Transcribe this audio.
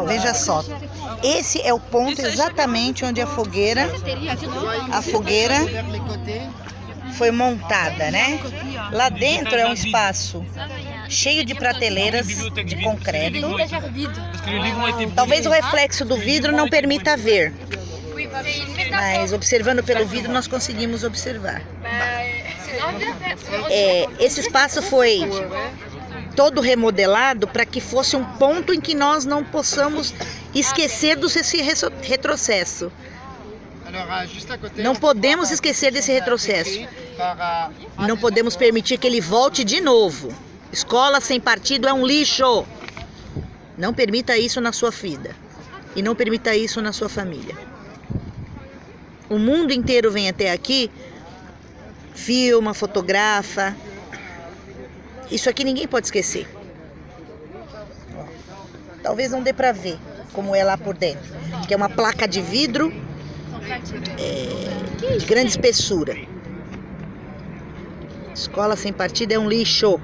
veja só. Esse é o ponto exatamente onde a fogueira foi montada, né? Lá dentro é um espaço cheio de prateleiras de concreto. Talvez o reflexo do vidro não permita ver, mas observando pelo vidro nós conseguimos observar. Esse espaço foi todo remodelado para que fosse um ponto em que nós não possamos esquecer desse retrocesso. Não podemos esquecer desse retrocesso. Não podemos permitir que ele volte de novo. Escola sem partido é um lixo. Não permita isso na sua vida. E não permita isso na sua família. O mundo inteiro vem até aqui, filma, fotografa. Isso aqui ninguém pode esquecer. Talvez não dê para ver como é lá por dentro. Que é uma placa de vidro de grande espessura. Escola sem partido é um lixo.